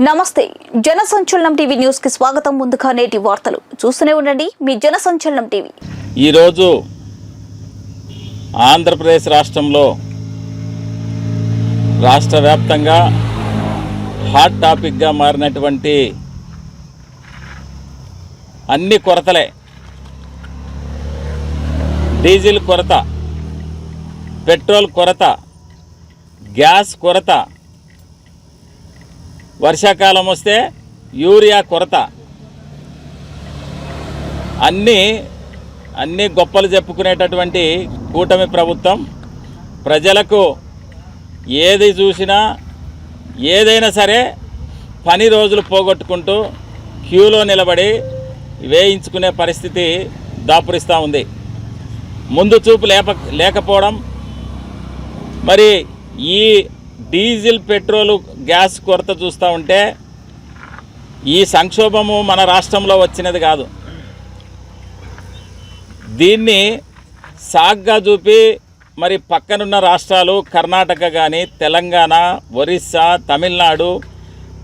నమస్తే జనసంచలనం TV news కి స్వాగతం. ముందుగా నేటి వార్తలు చూస్తూనే ఉండండి మీ జనసంచలనం టీవీ. ఈ రోజు ఆంధ్రప్రదేశ్ రాష్ట్రంలో రాష్ట్ర వ్యాప్తంగా హాట్ టాపిక్ గా మారినటువంటి అన్ని కొరతలే. డీజిల్ కొరత, పెట్రోల్ కొరత, గ్యాస్ కొరత, వర్షాకాలం వస్తే యూరియా కొరత, అన్నీ గొప్పలు చెప్పుకునేటటువంటి కూటమి ప్రభుత్వం ప్రజలకు ఏది చూసినా ఏదైనా సరే పని రోజులు పోగొట్టుకుంటూ క్యూలో నిలబడి వేయించుకునే పరిస్థితి దాపురిస్తూ ఉంది. ముందు చూపు లేకపోవడం, మరి ఈ డీజిల్ పెట్రోలు గ్యాస్ కొరత చూస్తూ ఉంటే ఈ సంక్షోభము మన రాష్ట్రంలో వచ్చినది కాదు. దీన్ని సాగ్గా చూపి మరి పక్కనున్న రాష్ట్రాలు కర్ణాటక కానీ, తెలంగాణ, ఒరిస్సా, తమిళనాడు,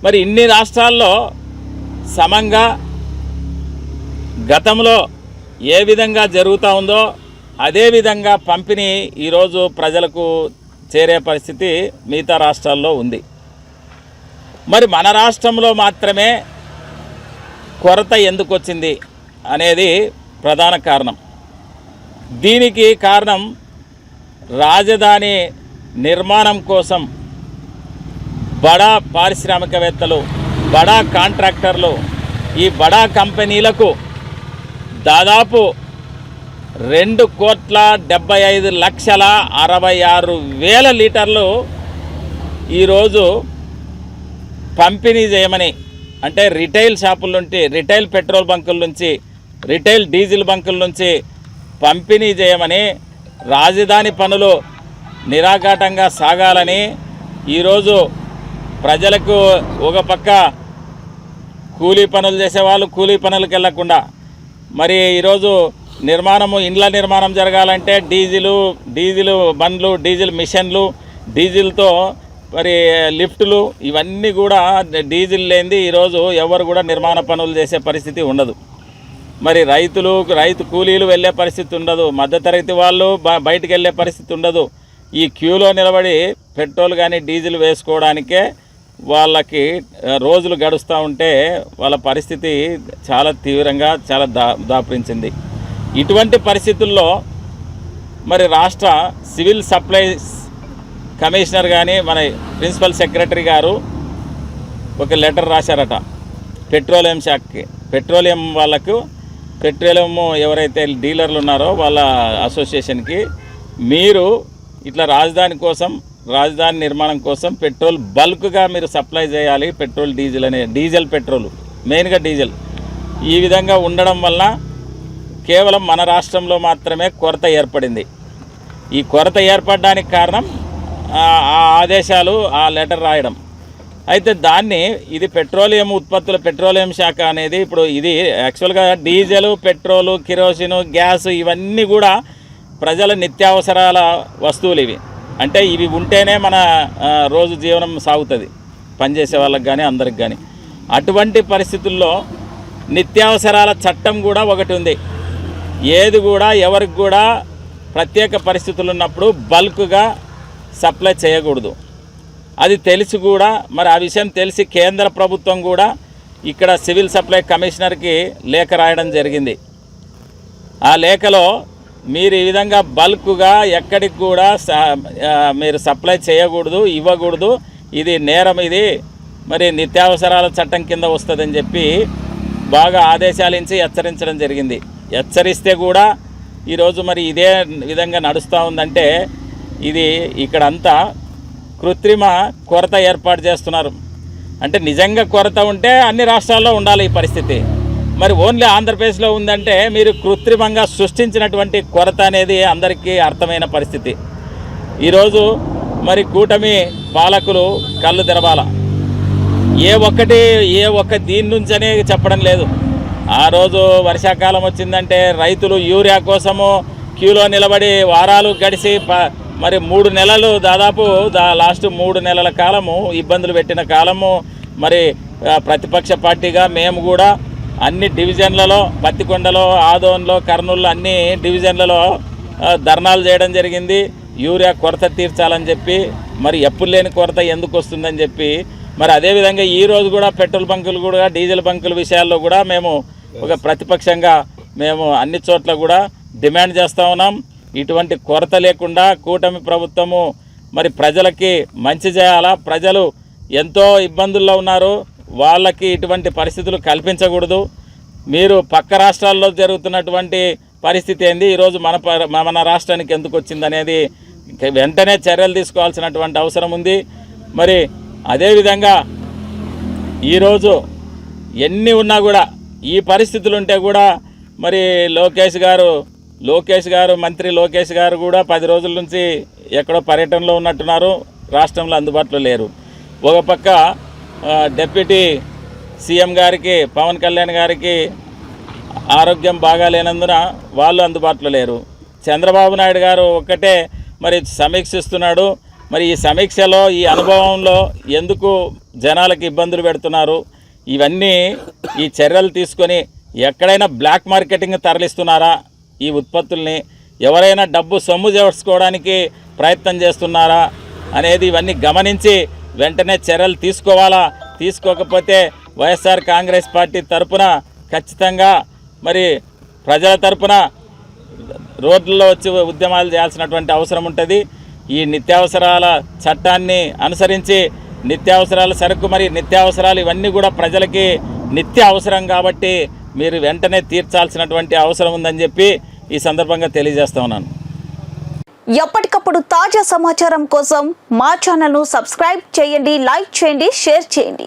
మరి ఇన్ని రాష్ట్రాల్లో సమంగా గతంలో ఏ విధంగా జరుగుతూ ఉందో అదే విధంగా పంపిణీ ఈరోజు ప్రజలకు చేరే పరిస్థితి మిగతా రాష్ట్రాల్లో ఉంది. మరి మన రాష్ట్రంలో మాత్రమే కొరత ఎందుకు వచ్చింది అనేది ప్రధాన కారణం. దీనికి కారణం రాజధాని నిర్మాణం కోసం బడా పారిశ్రామికవేత్తలు, బడా కాంట్రాక్టర్లు, ఈ బడా కంపెనీలకు దాదాపు 2,75,66,000 లీటర్లు ఈరోజు పంపిణీ చేయమని, అంటే రిటైల్ షాపుల నుంచి, రిటైల్ పెట్రోల్ బంకుల నుంచి, రిటైల్ డీజిల్ బంకుల నుంచి పంపిణీ చేయమని, రాజధాని పనులు నిరాఘాటంగా సాగాలని ఈరోజు ప్రజలకు ఒక పక్క కూలీ పనులు చేసేవాళ్ళు కూలీ పనులకు వెళ్లకుండా, మరి ఈరోజు ఇండ్ల నిర్మాణం జరగాలంటే డీజిల్ బండ్లు, డీజిల్ మిషన్లు, డీజిల్తో మరి లిఫ్టులు, ఇవన్నీ కూడా డీజిల్ లేనిది ఈరోజు ఎవరు కూడా నిర్మాణ పనులు చేసే పరిస్థితి ఉండదు. మరి రైతు కూలీలు వెళ్ళే పరిస్థితి ఉండదు, మధ్యతరగతి వాళ్ళు బయటికి వెళ్ళే పరిస్థితి ఉండదు. ఈ క్యూలో నిలబడి పెట్రోల్ కానీ డీజిల్ వేసుకోవడానికే వాళ్ళకి రోజులు గడుస్తూ ఉంటే వాళ్ళ పరిస్థితి చాలా తీవ్రంగా దాపురించింది. ఇటువంటి పరిస్థితుల్లో మరి రాష్ట్ర సివిల్ సప్లైస్ కమిషనర్ కానీ మన ప్రిన్సిపల్ సెక్రటరీ గారు ఒక లెటర్ రాశారట పెట్రోలియం శాఖకి. పెట్రోలియం వాళ్ళకు, పెట్రోలియం ఎవరైతే డీలర్లు ఉన్నారో వాళ్ళ అసోసియేషన్కి, మీరు ఇట్లా రాజధాని నిర్మాణం కోసం పెట్రోల్ బల్క్గా మీరు సప్లై చేయాలి. పెట్రోల్ డీజిల్ పెట్రోల్ మెయిన్గా డీజిల్ ఈ విధంగా ఉండడం వల్ల కేవలం మన రాష్ట్రంలో మాత్రమే కొరత ఏర్పడింది. ఈ కొరత ఏర్పడడానికి కారణం ఆ ఆదేశాలు, ఆ లెటర్ రాయడం. అయితే ఇది పెట్రోలియం శాఖ అనేది ఇప్పుడు ఇది యాక్చువల్గా డీజిల్, పెట్రోలు, కిరోసిన్, గ్యాస్ ఇవన్నీ కూడా ప్రజల నిత్యావసరాల వస్తువులు. ఇవి అంటే ఇవి ఉంటేనే మన రోజు జీవనం సాగుతుంది, పనిచేసే వాళ్ళకి కానీ అందరికి కానీ. అటువంటి పరిస్థితుల్లో నిత్యావసరాల చట్టం కూడా ఒకటి ఉంది. ఏది కూడా ఎవరికి కూడా ప్రత్యేక పరిస్థితులు ఉన్నప్పుడు బల్క్గా సప్లై చేయకూడదు. అది తెలిసి కూడా, మరి ఆ విషయం తెలిసి కేంద్ర ప్రభుత్వం కూడా ఇక్కడ సివిల్ సప్లై కమిషనర్కి లేఖ రాయడం జరిగింది. ఆ లేఖలో మీరు ఈ విధంగా బల్క్గా ఎక్కడికి కూడా మీరు సప్లై చేయకూడదు, ఇవ్వకూడదు, ఇది నేరం, ఇది మరి నిత్యావసరాల చట్టం కింద వస్తుందని చెప్పి బాగా ఆదేశాలించి హెచ్చరించడం జరిగింది. హెచ్చరిస్తే కూడా ఈరోజు మరి ఇదే విధంగా నడుస్తూ ఉందంటే ఇది ఇక్కడంతా కృత్రిమ కొరత ఏర్పాటు చేస్తున్నారు. అంటే నిజంగా కొరత ఉంటే అన్ని రాష్ట్రాల్లో ఉండాలి ఈ పరిస్థితి. మరి ఓన్లీ ఆంధ్రప్రదేశ్లో ఉందంటే మీరు కృత్రిమంగా సృష్టించినటువంటి కొరత అనేది అందరికీ అర్థమైన పరిస్థితి. ఈరోజు మరి కూటమి పాలకులు కళ్ళు తెరవాల. ఏ ఒక్క దీని నుంచనే చెప్పడం లేదు. ఆ రోజు వర్షాకాలం వచ్చిందంటే రైతులు యూరియా కోసము క్యూలో నిలబడి వారాలు గడిచి మరి 3 నెలలు దాదాపు లాస్ట్ 3 నెలల కాలము ఇబ్బందులు పెట్టిన కాలము మరి ప్రతిపక్ష పార్టీగా మేము కూడా అన్ని డివిజన్లలో పత్తికొండలో, ఆదోన్లో, కర్నూలులో అన్ని డివిజన్లలో ధర్నాలు చేయడం జరిగింది. యూరియా కొరత తీర్చాలని చెప్పి, మరి ఎప్పుడు లేని కొరత ఎందుకు వస్తుందని చెప్పి, మరి అదేవిధంగా ఈరోజు కూడా పెట్రోల్ బంకులు కూడా డీజిల్ బంకుల విషయాల్లో కూడా మేము ఒక ప్రతిపక్షంగా మేము అన్ని చోట్ల కూడా డిమాండ్ చేస్తూ ఉన్నాం. ఇటువంటి కొరత లేకుండా కూటమి ప్రభుత్వము మరి ప్రజలకి మంచి చేయాలా. ప్రజలు ఎంతో ఇబ్బందుల్లో ఉన్నారు, వాళ్ళకి ఇటువంటి పరిస్థితులు కల్పించకూడదు. మీరు పక్క రాష్ట్రాల్లో జరుగుతున్నటువంటి పరిస్థితి ఏంది, ఈరోజు మన రాష్ట్రానికి ఎందుకు వచ్చిందనేది వెంటనే చర్యలు తీసుకోవాల్సినటువంటి అవసరం ఉంది. మరి అదేవిధంగా ఈరోజు ఎన్ని ఉన్నా కూడా ఈ పరిస్థితులు ఉంటే కూడా మరి లోకేష్ గారు మంత్రి లోకేష్ గారు కూడా 10 రోజుల నుంచి ఎక్కడో పర్యటనలో ఉన్నట్టున్నారు, రాష్ట్రంలో అందుబాటులో లేరు. ఒక పక్క డిప్యూటీ సీఎం గారికి పవన్ కళ్యాణ్ గారికి ఆరోగ్యం బాగాలేనందున వాళ్ళు అందుబాటులో లేరు. చంద్రబాబు నాయుడు గారు ఒక్కటే మరి సమీక్షిస్తున్నాడు. మరి ఈ సమీక్షలో ఈ అనుభవంలో ఎందుకు జనాలకు ఇబ్బందులు పెడుతున్నారు, ఇవన్నీ ఈ చర్యలు తీసుకొని ఎక్కడైనా బ్లాక్ మార్కెటింగ్ తరలిస్తున్నారా, ఈ ఉత్పత్తుల్ని ఎవరైనా డబ్బు సొమ్ము చేసుకోవడానికి ప్రయత్నం చేస్తున్నారా అనేది ఇవన్నీ గమనించి వెంటనే చర్యలు తీసుకోవాలా. తీసుకోకపోతే వైఎస్ఆర్ కాంగ్రెస్ పార్టీ తరపున ఖచ్చితంగా మరి ప్రజల తరపున రోడ్లలో వచ్చి ఉద్యమాలు చేయాల్సినటువంటి అవసరం ఉంటుంది. ఈ నిత్యావసరాల చట్టాన్ని అనుసరించి నిత్యావసరాల సరుకు మరి నిత్యావసరాలు ఇవన్నీ కూడా ప్రజలకి నిత్య అవసరం కాబట్టి మీరు వెంటనే తీర్చాల్సినటువంటి అవసరం ఉందని చెప్పి ఈ సందర్భంగా తెలియజేస్తా ఉన్నాను. ఎప్పటికప్పుడు తాజా సమాచారం కోసం మా ఛానల్ను సబ్స్క్రైబ్ చేయండి, లైక్ చేయండి, షేర్ చేయండి.